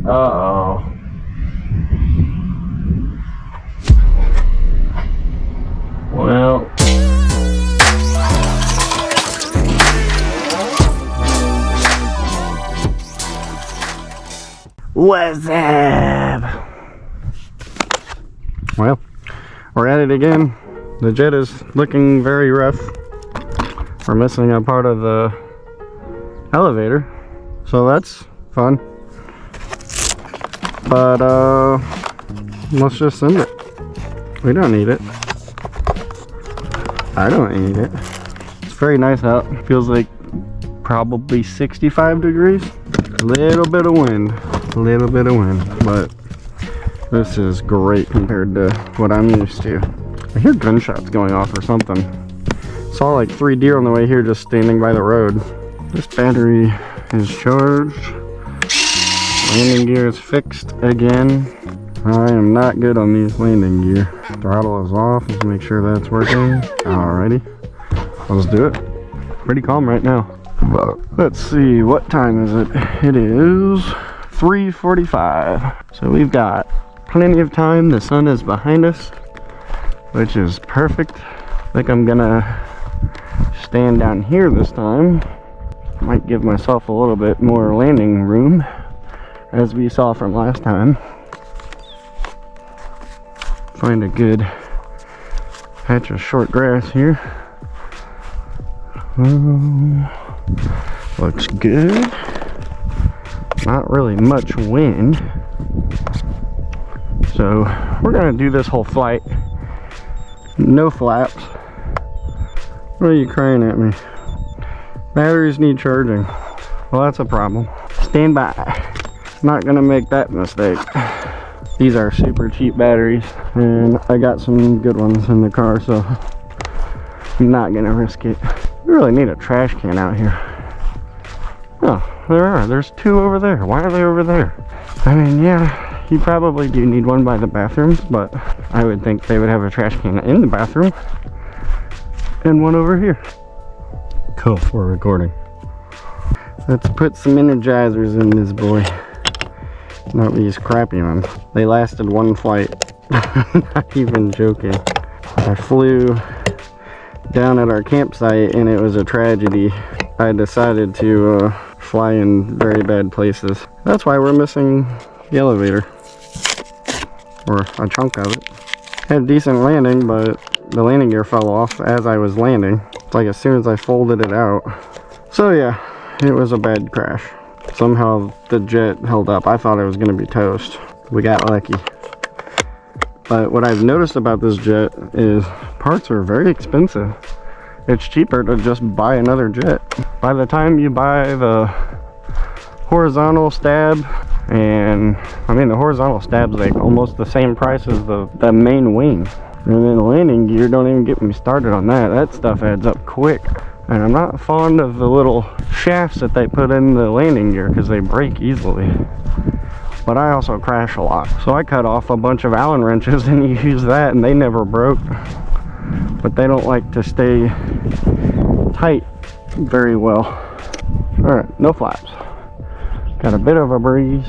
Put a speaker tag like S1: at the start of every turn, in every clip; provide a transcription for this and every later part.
S1: Uh-oh. Well. What's up? Well, we're at it again. The jet is looking very rough. We're missing a part of the elevator, so that's fun. But let's just send it. We don't need it. I don't need it. It's very nice out. Feels like probably 65 degrees. A little bit of wind. A little bit of wind, but this is great compared to what I'm used to. I hear gunshots going off or something. Saw like 3 deer on the way here just standing by the road. This battery is charged. Landing gear is fixed again. I am not good on these landing gear. Throttle is off. Let's make sure that's working. Alrighty. Let's do it. Pretty calm right now. Let's see, what time is it? It is 3:45. So we've got plenty of time. The sun is behind us, which is perfect. I think I'm gonna stand down here this time. Might give myself a little bit more landing room, as we saw from last time. Find a good patch of short grass here. Looks good. Not really much wind. So we're gonna do this whole flight. No flaps. What are you crying at me? Batteries need charging. Well, that's a problem. Stand by. Not gonna make that mistake. These are super cheap batteries, and I got some good ones in the car, so I'm not gonna risk it. We really need a trash can out here. Oh, there are. There's 2 over there. Why are they over there? I mean, yeah, you probably do need one by the bathrooms, but I would think they would have a trash can in the bathroom and one over here. Cool, we're recording. Let's put some energizers in this boy. Not these crappy ones. They lasted 1 flight. Not even joking. I flew down at our campsite and it was a tragedy. I decided to fly in very bad places. That's why we're missing the elevator. Or a chunk of it. Had decent landing, but the landing gear fell off as I was landing. It's like as soon as I folded it out. So yeah, it was a bad crash. Somehow the jet held up. I thought it was going to be toast. We got lucky. But what I've noticed about this jet is parts are very expensive. It's cheaper to just buy another jet. By the time you buy the horizontal stab, and I mean the horizontal stab's like almost the same price as the main wing. And then the landing gear, don't even get me started on that. That stuff adds up quick. And I'm not fond of the little shafts that they put in the landing gear because they break easily. But I also crash a lot. So I cut off a bunch of Allen wrenches and use that and they never broke. But they don't like to stay tight very well. Alright, no flaps. Got a bit of a breeze.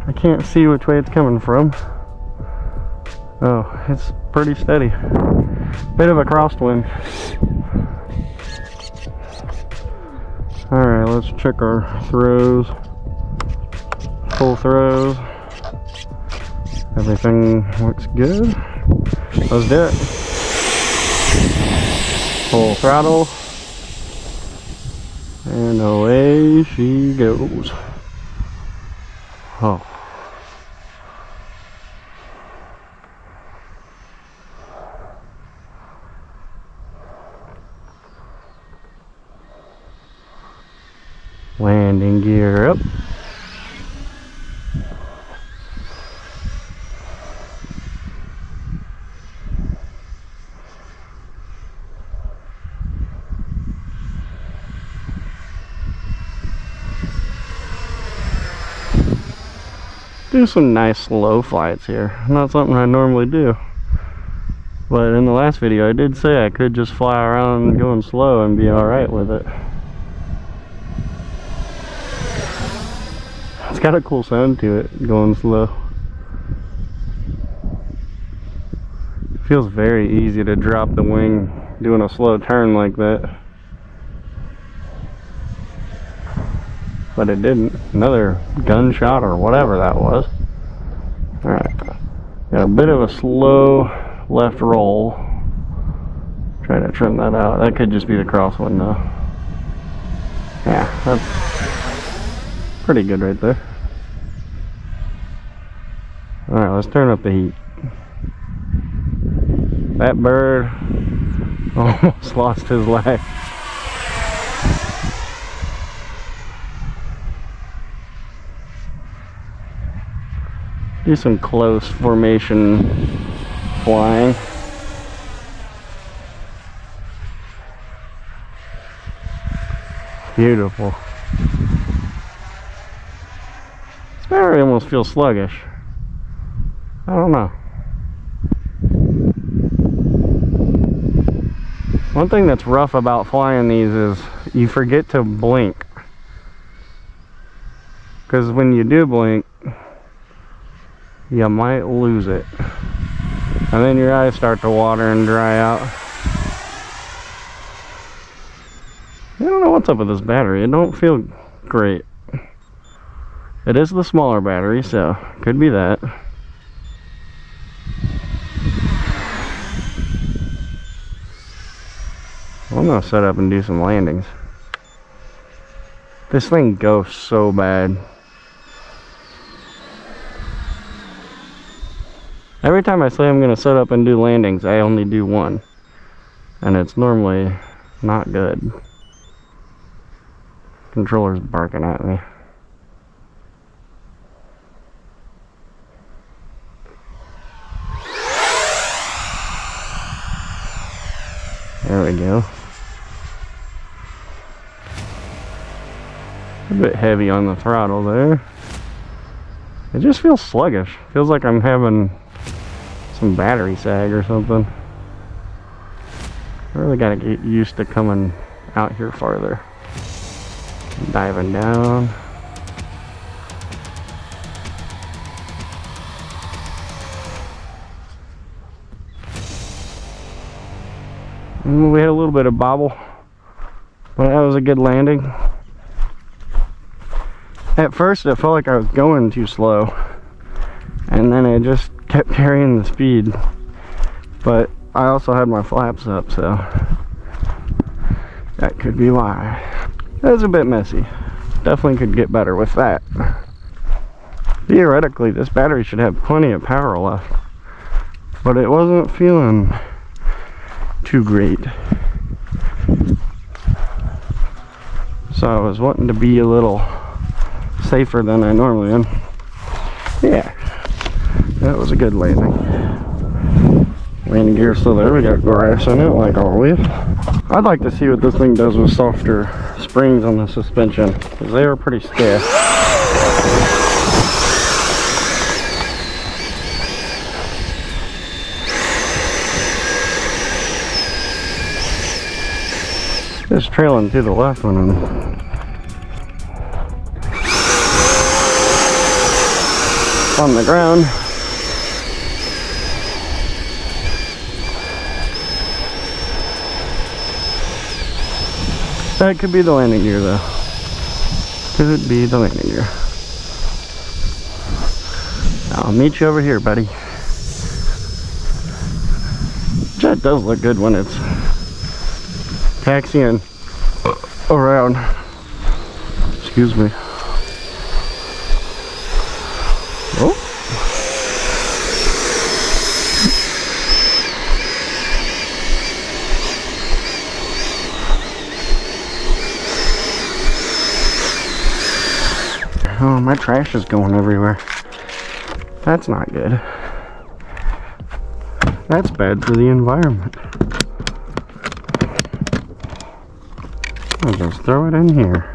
S1: I can't see which way it's coming from. Oh, it's pretty steady. Bit of a crosswind. Alright, let's check our throws. Full throws. Everything looks good. Let's do it. Full throttle. And away she goes. Oh. Landing gear up. Do some nice slow flights here. Not something I normally do. But in the last video I did say I could just fly around going slow and be alright with it. It's got a cool sound to it going slow. Feels very easy to drop the wing doing a slow turn like that. But it didn't. Another gunshot or whatever that was. Alright. Got a bit of a slow left roll. Try to trim that out. That could just be the crosswind though. Yeah, that's pretty good right there. Alright, let's turn up the heat. That bird almost lost his leg. Do some close formation flying. Beautiful. This battery almost feels sluggish. I don't know. One thing that's rough about flying these is you forget to blink. Because when you do blink, you might lose it. And then your eyes start to water and dry out. I don't know what's up with this battery. It don't feel great. It is the smaller battery, so could be that. I'm gonna set up and do some landings. This thing goes so bad. Every time I say I'm gonna set up and do landings, I only do one. And it's normally not good. Controller's barking at me. There we go. A bit heavy on the throttle there. It just feels sluggish. Feels like I'm having some battery sag or something. I really gotta get used to coming out here farther. Diving down. And we had a little bit of bobble, but that was a good landing. At first it felt like I was going too slow, and then it just kept carrying the speed. But I also had my flaps up, so that could be why. It was a bit messy. Definitely could get better with that. Theoretically, this battery should have plenty of power left, but it wasn't feeling too great. So I was wanting to be a little safer than I normally am. Yeah, that was a good landing. Landing gear still there. We got grass in it like always. I'd like to see what this thing does with softer springs on the suspension, because they are pretty stiff. Just trailing to the left when I'm on the ground. That could be the landing gear though. Could be the landing gear. I'll meet you over here, buddy. That does look good when it's taxiing around. Excuse me. Oh. Oh, my trash is going everywhere. That's not good. That's bad for the environment. I'll just throw it in here.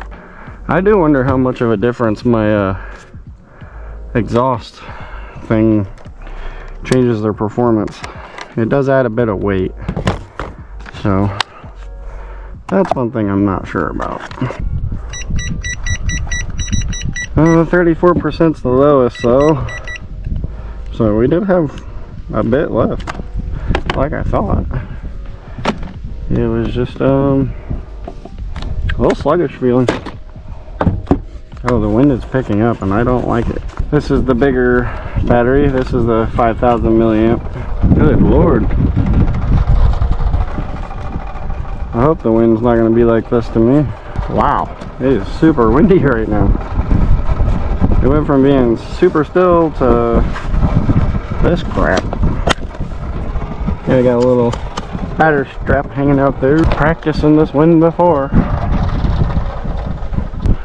S1: I do wonder how much of a difference my exhaust thing changes their performance. It does add a bit of weight, so that's one thing I'm not sure about. 34% is the lowest though. So we did have a bit left, like I thought. It was just a little sluggish feeling. Oh, the wind is picking up and I don't like it. This is the bigger battery. This is the 5,000 milliamp. Good Lord. I hope the wind's not going to be like this to me. Wow, it is super windy right now. It went from being super still to this crap. Yeah, I got a little battery strap hanging out there. Practicing this wind before.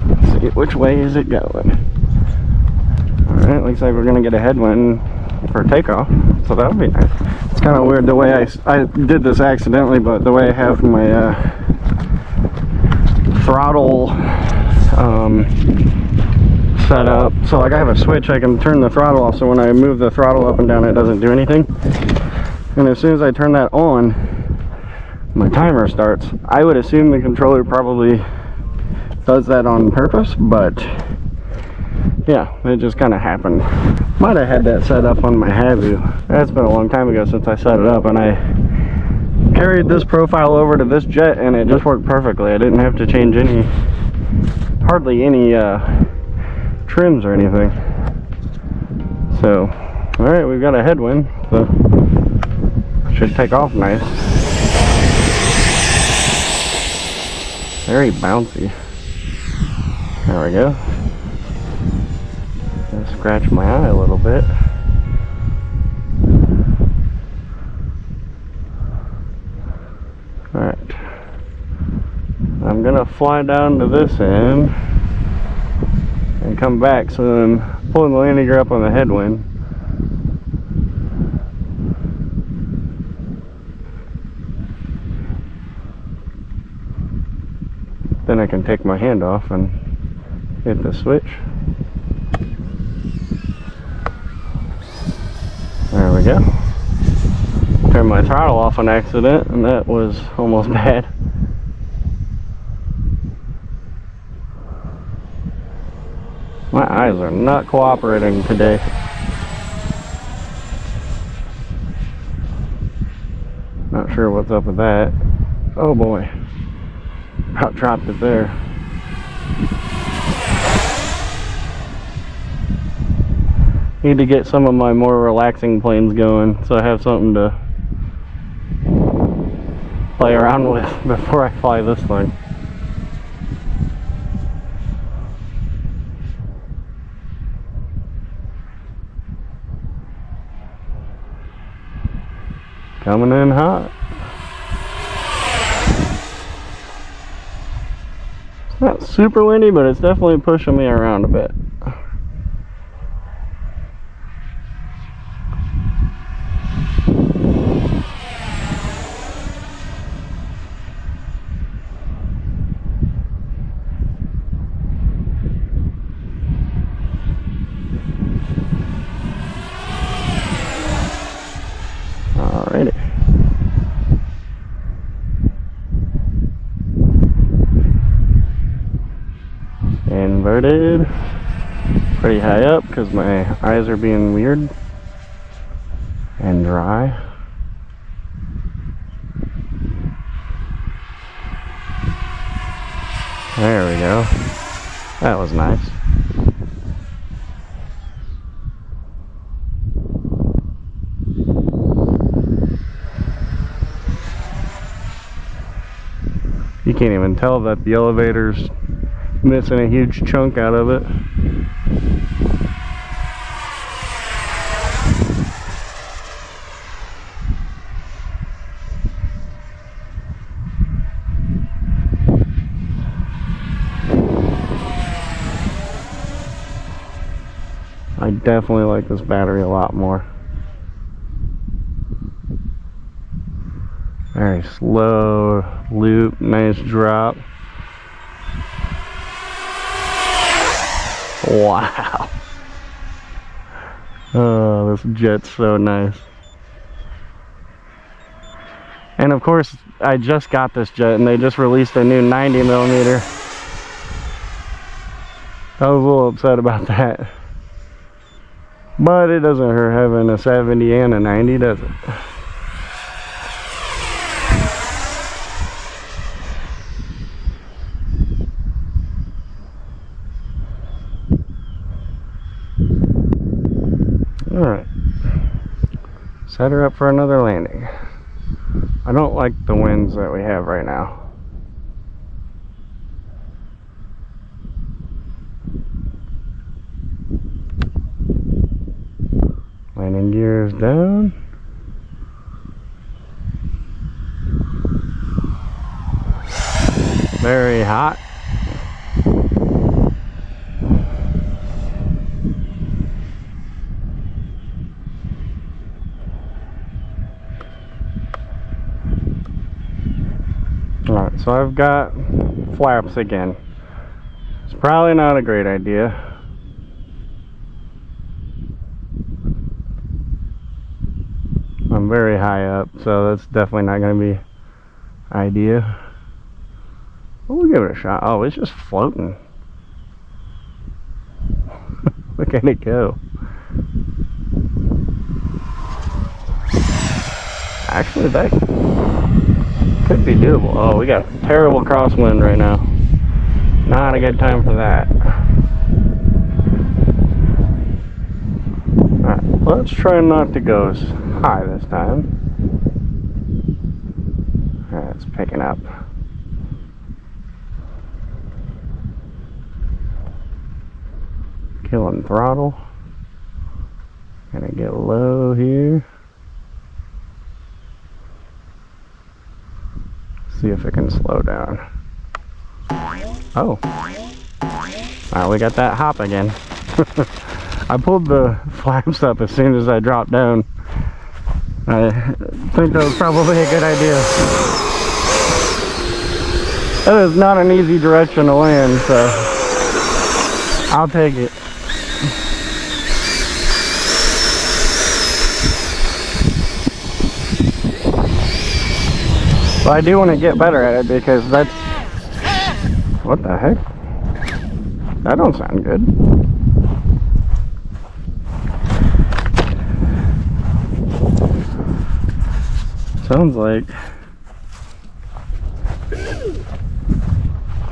S1: Let's see, which way is it going? Alright, looks like we're going to get a headwind for takeoff. So that would be nice. It's kind of weird the way I did this accidentally, but the way I have my throttle set up. So like I have a switch, I can turn the throttle off, so when I move the throttle up and down it doesn't do anything. And as soon as I turn that on, my timer starts. I would assume the controller probably does that on purpose, but yeah, it just kind of happened. Might have had that set up on my Havu. That's been a long time ago since I set it up, and I carried this profile over to this jet and it just worked perfectly. I didn't have to change hardly any trims or anything. So, alright, we've got a headwind, so should take off nice. Very bouncy. There we go. Gonna scratch my eye a little bit. Alright. I'm gonna fly down to this end and come back, so I'm pulling the landing gear up on the headwind. Then I can take my hand off and hit the switch. There we go. Turned my throttle off on accident, and that was almost bad. My eyes are not cooperating today. Not sure what's up with that. Oh boy. About dropped it there. Need to get some of my more relaxing planes going, so I have something to play around with before I fly this thing. Coming in hot. It's not super windy, but it's definitely pushing me around a bit. Alrighty. Inverted. Pretty high up because my eyes are being weird and dry. There we go. That was nice. You can't even tell that the elevator's missing a huge chunk out of it. I definitely like this battery a lot more. Very slow loop, nice drop. Wow. Oh, this jet's so nice. And of course, I just got this jet and they just released a new 90mm. I was a little upset about that. But it doesn't hurt having a 70 and a 90, does it? Alright. Set her up for another landing. I don't like the winds that we have right now. Landing gears down. Very hot. Alright, so I've got flaps again. It's probably not a great idea. I'm very high up, so that's definitely not going to be idea. We'll give it a shot. Oh, it's just floating. Look at it go. Actually, that could be doable. Oh, we got a terrible crosswind right now. Not a good time for that. Alright, let's try not to go as high this time. Alright, it's picking up. Killing throttle. Gonna get low here. See if it can slow down. Oh. Alright, we got that hop again. I pulled the flaps up as soon as I dropped down. I think that was probably a good idea. That is not an easy direction to land, so I'll take it. But I do want to get better at it because that's... What the heck? That don't sound good. Sounds like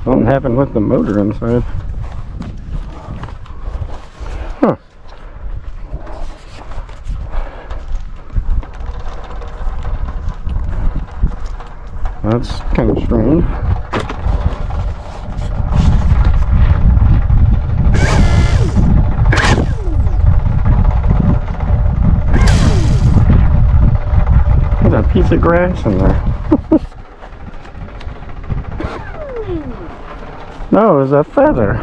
S1: something happened with the motor inside. Huh. That's kind of strange. There's a piece of grass in there. No, it's a feather.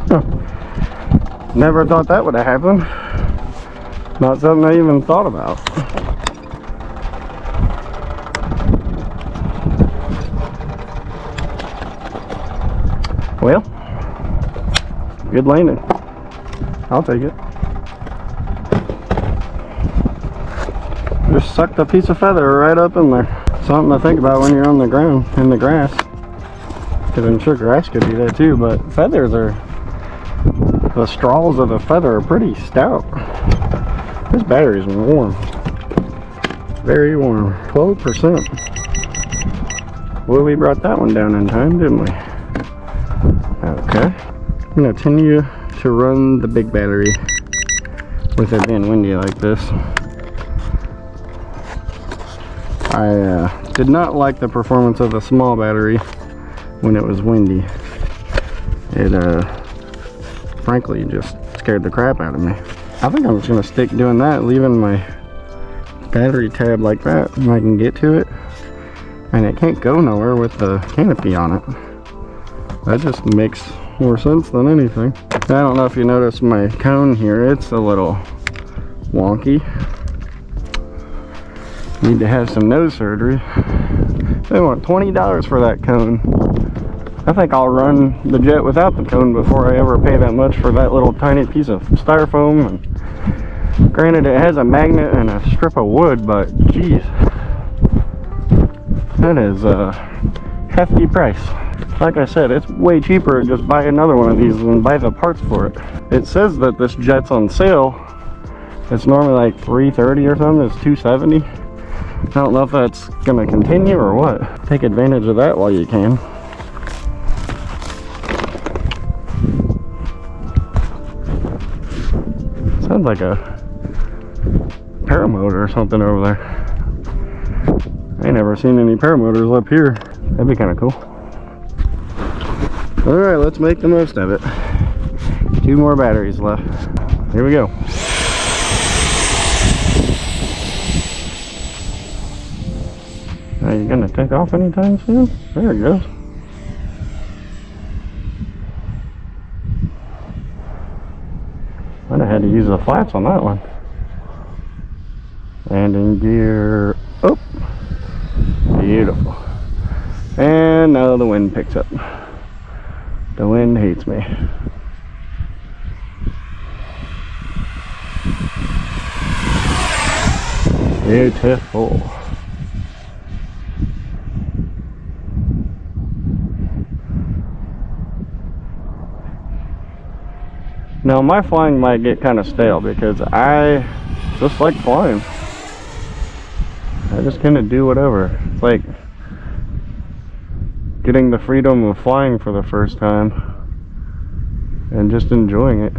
S1: Huh. Never thought that would have happened. Not something I even thought about. Well, good landing. I'll take it. Just sucked a piece of feather right up in there. Something to think about when you're on the ground, in the grass. Because I'm sure grass could do that too, but feathers are... The straws of the feather are pretty stout. This battery's warm. Very warm. 12%. Well, we brought that one down in time, didn't we? Okay. I'm going to continue to run the big battery with it being windy like this. I did not like the performance of the small battery when it was windy. It frankly just scared the crap out of me. I think I'm just going to stick doing that, leaving my battery tab like that, and I can get to it. And it can't go nowhere with the canopy on it. That just makes more sense than anything. I don't know if you notice my cone here, it's a little wonky. Need to have some nose surgery. They want $20 for that cone. I think I'll run the jet without the cone before I ever pay that much for that little tiny piece of styrofoam. And granted, it has a magnet and a strip of wood, but geez, that is a hefty price. Like I said, it's way cheaper to just buy another one of these than buy the parts for it. It says that this jet's on sale. It's normally like $330 or something. It's $270. I don't know if that's gonna continue or what. Take advantage of that while you can. Sounds like a paramotor or something over there. I ain't never seen any paramotors up here. That'd be kind of cool. Alright, let's make the most of it. 2 more batteries left. Here we go. Are you gonna take off anytime soon? There it goes. I'd have had to use the flaps on that one. Landing gear up. Beautiful. And now the wind picks up. The wind hates me. Beautiful. Now my flying might get kind of stale because I just like flying. I just kind of do whatever. It's like getting the freedom of flying for the first time and just enjoying it.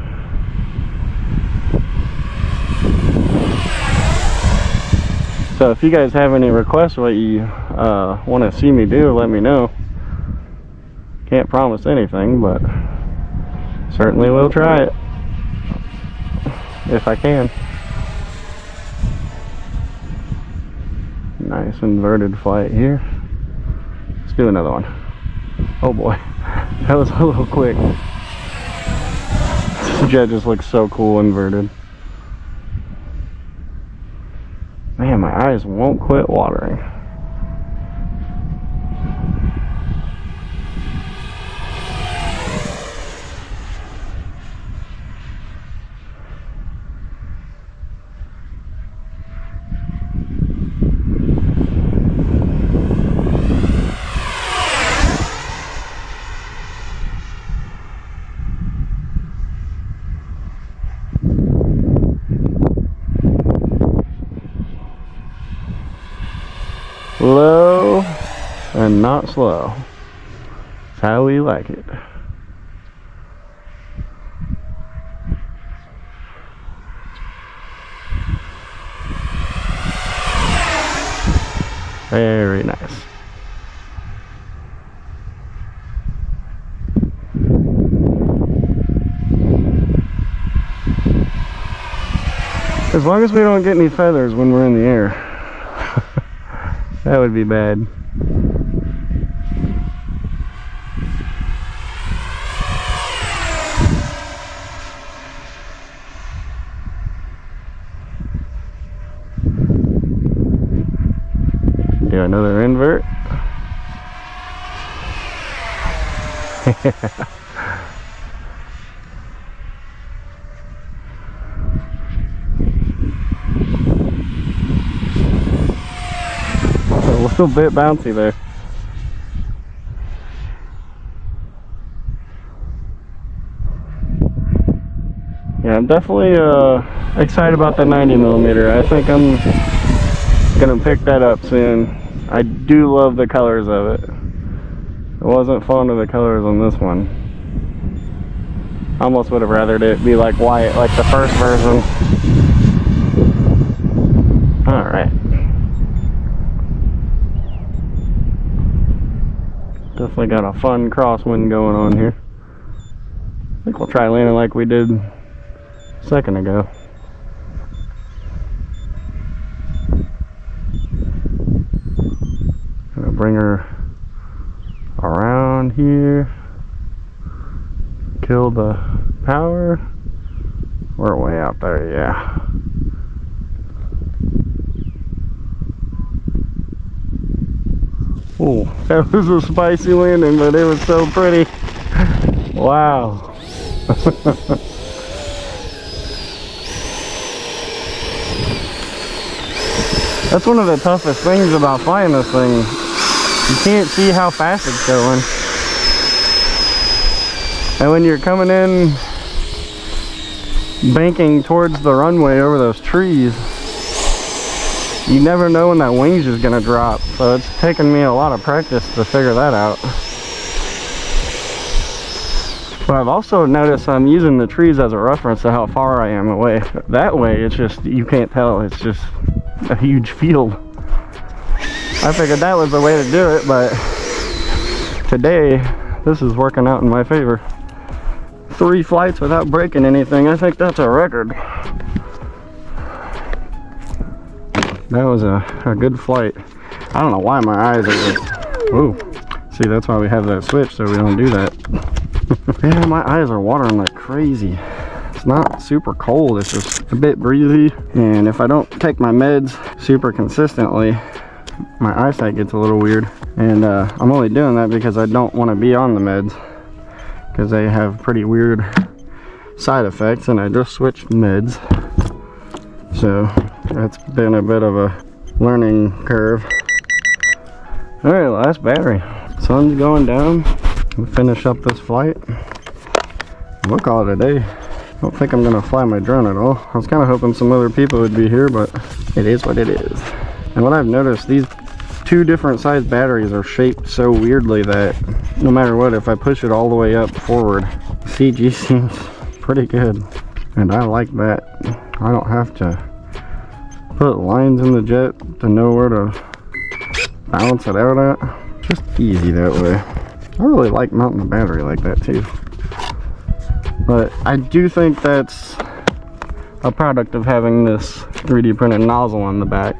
S1: So if you guys have any requests what you want to see me do, let me know. Can't promise anything, but certainly will try it if I can. Nice inverted flight here. Let's do another one. Oh boy, that was a little quick. This jet just looks so cool inverted. Man, my eyes won't quit watering. Low and not slow. That's how we like it. Very nice. As long as we don't get any feathers when we're in the air. That would be bad. Do another invert. A little bit bouncy there. Yeah, I'm definitely excited about the 90mm. I think I'm gonna pick that up soon. I do love the colors of it. I wasn't fond of the colors on this one. I almost would have rathered it be like white, like the first version. Alright. Definitely got a fun crosswind going on here. I think we'll try landing like we did a second ago. Gonna bring her around here. Kill the power. We're way out there, yeah. Oh, that was a spicy landing, but it was so pretty. Wow. That's one of the toughest things about flying this thing. You can't see how fast it's going. And when you're coming in, banking towards the runway over those trees, you never know when that wing's is gonna drop. So it's taken me a lot of practice to figure that out. But I've also noticed I'm using the trees as a reference to how far I am away. That way, it's just, you can't tell, it's just a huge field. I figured that was the way to do it, but today, this is working out in my favor. 3 flights without breaking anything, I think that's a record. That was a good flight. I don't know why my eyes are just, ooh. See, that's why we have that switch, so we don't do that. Yeah, my eyes are watering like crazy. It's not super cold, it's just a bit breezy. And if I don't take my meds super consistently, my eyesight gets a little weird. And I'm only doing that because I don't want to be on the meds, because they have pretty weird side effects, and I just switched meds. So that's been a bit of a learning curve. Alright, last battery. Sun's going down. We'll finish up this flight. We'll call it a day. I don't think I'm gonna fly my drone at all. I was kind of hoping some other people would be here, but it is what it is. And what I've noticed, these 2 different size batteries are shaped so weirdly that no matter what, if I push it all the way up forward, CG seems pretty good. And I like that. I don't have to put lines in the jet to know where to balance it out at. Just easy that way. I really like mounting the battery like that too. But I do think that's a product of having this 3D printed nozzle on the back.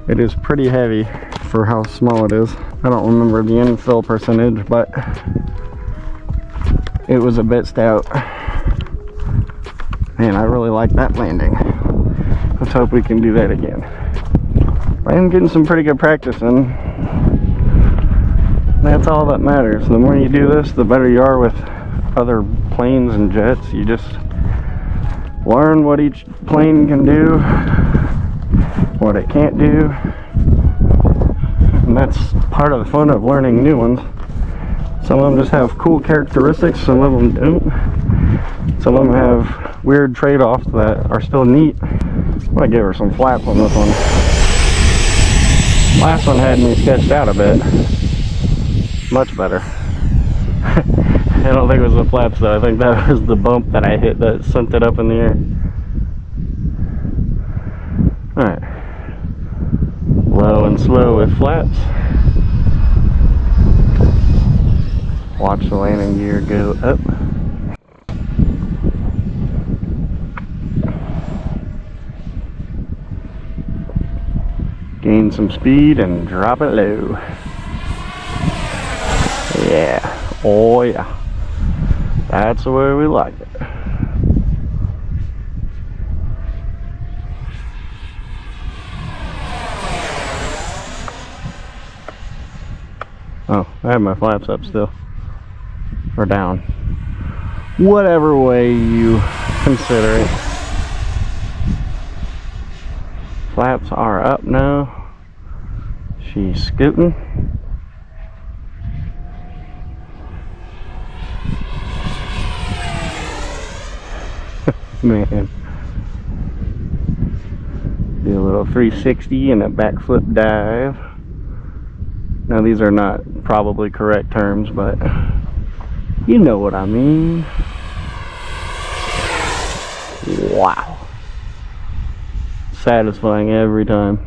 S1: It is pretty heavy for how small it is. I don't remember the infill percentage, but it was a bit stout. Man, I really like that landing. Let's hope we can do that again. I am getting some pretty good practice in. That's all that matters. The more you do this, the better you are with other planes and jets. You just learn what each plane can do, what it can't do. And that's part of the fun of learning new ones. Some of them just have cool characteristics, some of them don't. Some of them have weird trade-offs that are still neat. I'm gonna give her some flaps on this one. Last one had me sketched out a bit. Much better. I don't think it was the flaps though. I think that was the bump that I hit that sent it up in the air. Alright. Low and slow with flaps. Watch the landing gear go up. Gain some speed and drop it low. Yeah, oh yeah, that's the way we like it. Oh, I have my flaps up still, or down, whatever way you consider it. Flaps are up now. She's scooting. Man. Do a little 360 and a backflip dive. Now these are not probably correct terms, but you know what I mean. Wow. Satisfying every time.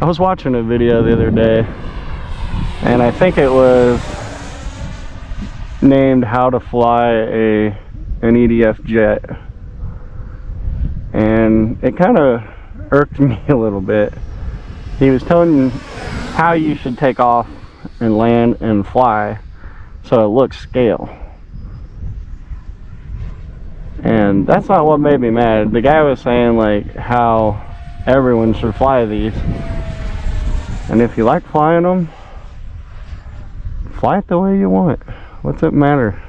S1: I was watching a video the other day, and I think it was named How to Fly an EDF Jet, and it kind of irked me a little bit. He was telling you how you should take off and land and fly so it looks scale, and that's not what made me mad. The guy was saying like how everyone should fly these, and if you like flying them, fly it the way you want. What's it matter?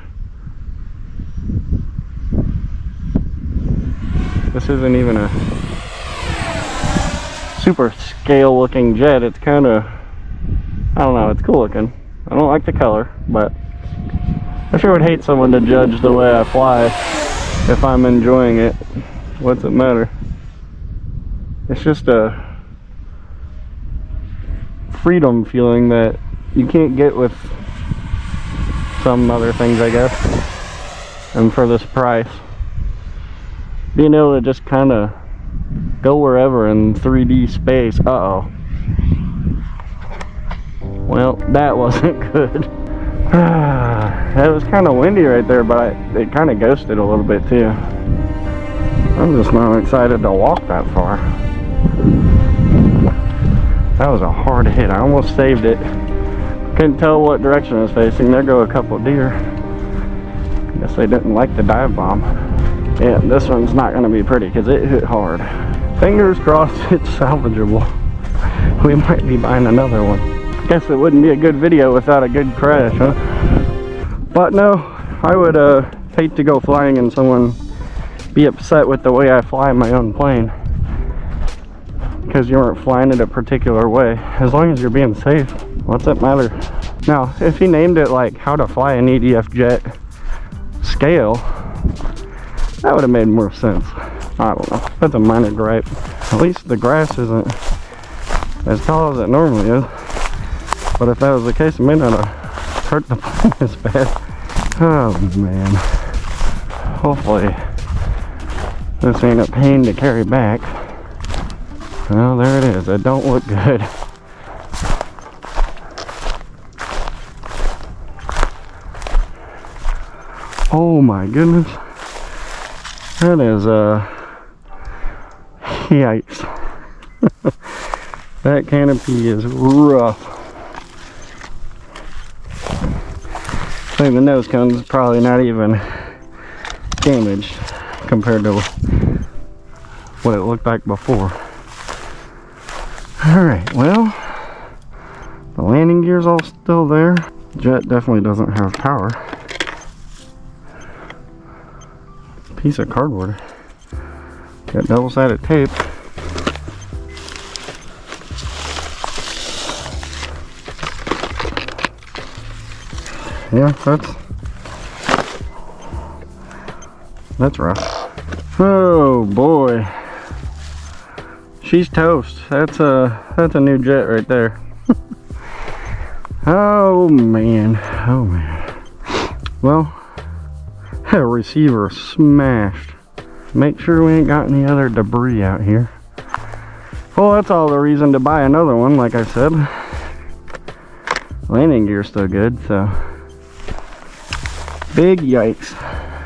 S1: This isn't even a super scale looking jet. It's kind of I don't know, it's cool looking. I don't like the color, but I sure would hate someone to judge the way I fly if I'm enjoying it. What's it matter? It's just a freedom feeling that you can't get with some other things, I guess. And for this price, being able to just kind of go wherever in 3D space. Uh-oh. Well, that wasn't good. It was kind of windy right there, but it kind of ghosted a little bit too. I'm just not excited to walk that far. That was a hard hit. I almost saved it. Couldn't tell what direction it was facing. There go a couple deer. Guess they didn't like the dive bomb. Yeah, this one's not going to be pretty because it hit hard. Fingers crossed it's salvageable. We might be buying another one. Guess it wouldn't be a good video without a good crash, huh? But no, I would hate to go flying and someone be upset with the way I fly my own plane because you weren't flying it a particular way. As long as you're being safe, what's that matter? Now, if he named it like how to fly an EDF jet scale, that would have made more sense. I don't know. That's a minor gripe. At least the grass isn't as tall as it normally is. But if that was the case, it may not have hurt the plane as bad. Oh man. Hopefully this ain't a pain to carry back. Well, there it is. It don't look good. Oh my goodness. That is yikes. That canopy is rough. I think the nose cone is probably not even damaged compared to what it looked like before. Alright, well, the landing gear's all still there. Jet definitely doesn't have power. Piece of cardboard. Got double-sided tape. Yeah, that's rough. Oh boy, she's toast. That's a new jet right there. Oh man, oh man. Well, a receiver smashed. Make sure we ain't got any other debris out here. Well, that's all the reason to buy another one, like I said. Landing gear's still good, so. Big yikes.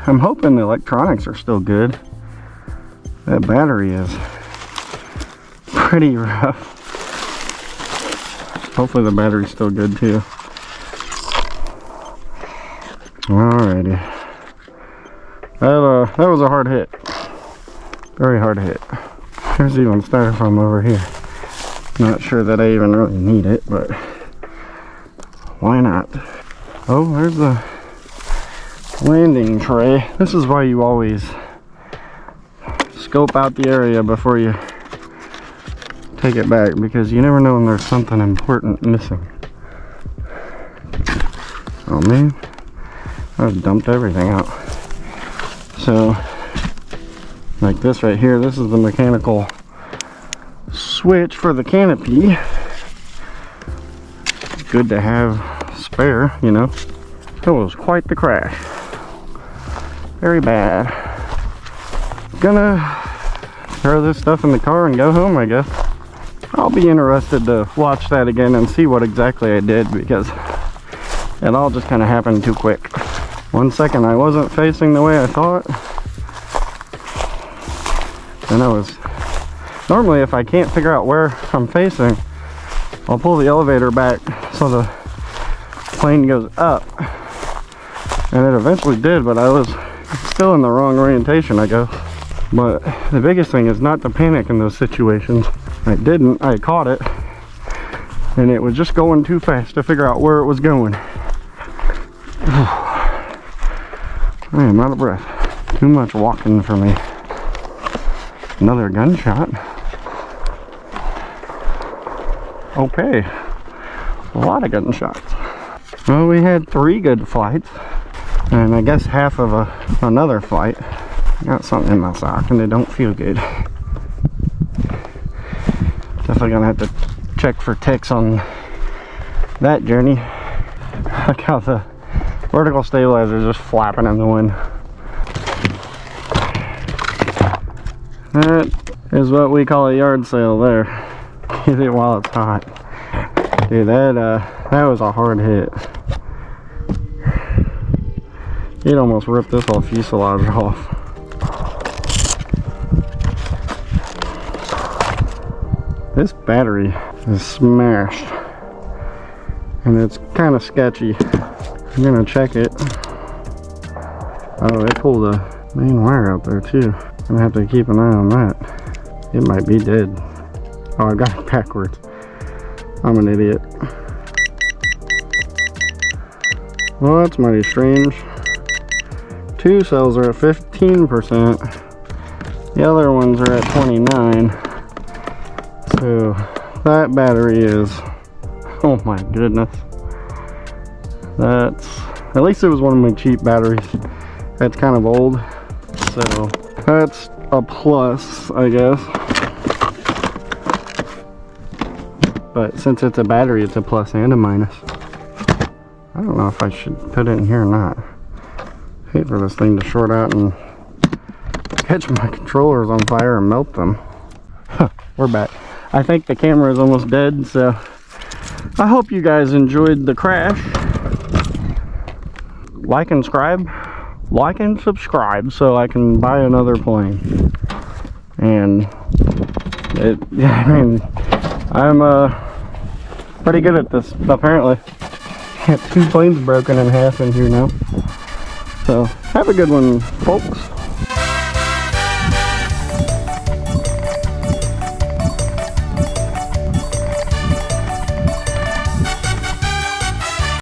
S1: I'm hoping the electronics are still good. That battery is pretty rough. Hopefully the battery's still good too. Alrighty. That was a hard hit. Very hard hit. There's even styrofoam over here. Not sure that I even really need it, but why not? Oh, there's the landing tray. This is why you always scope out the area before you take it back, because you never know when there's something important missing. Oh man, I've dumped everything out. So like this right here, this is the mechanical switch for the canopy. Good to have spare, you know. That was quite the crash. Very bad. Gonna throw this stuff in the car and go home, I guess. I'll be interested to watch that again and see what exactly I did, because it all just kind of happened too quick. 1 second I wasn't facing the way I thought. And I was... Normally if I can't figure out where I'm facing, I'll pull the elevator back so the plane goes up. And it eventually did, but I was still in the wrong orientation, I guess. But the biggest thing is not to panic in those situations. I didn't, I caught it, and it was just going too fast to figure out where it was going. I am out of breath. Too much walking for me. Another gunshot. Okay. A lot of good shots. Well, we had 3 good flights, and I guess half of another flight. Got something in my sock, and they don't feel good. Definitely gonna have to check for ticks on that journey. Look how the vertical stabilizer is just flapping in the wind. That is what we call a yard sale there. Get it while it's hot. Dude, that was a hard hit. It almost ripped this whole fuselage off. This battery is smashed, and it's kind of sketchy. I'm gonna check it. Oh, it pulled a main wire out there too. I'm gonna have to keep an eye on that. It might be dead. Oh, I got it backwards. I'm an idiot. Well, that's mighty strange. 2 cells are at 15%. The other ones are at 29. So that battery is, oh my goodness. That's, at least it was one of my cheap batteries. That's kind of old. So that's a plus, I guess. But since it's a battery, it's a plus and a minus. I don't know if I should put it in here or not. I hate for this thing to short out and catch my controllers on fire and melt them. We're back. I think the camera is almost dead, so I hope you guys enjoyed the crash. Like and subscribe so I can buy another plane. And I mean, I'm pretty good at this, apparently. Got 2 planes broken in half in here now. So have a good one, folks.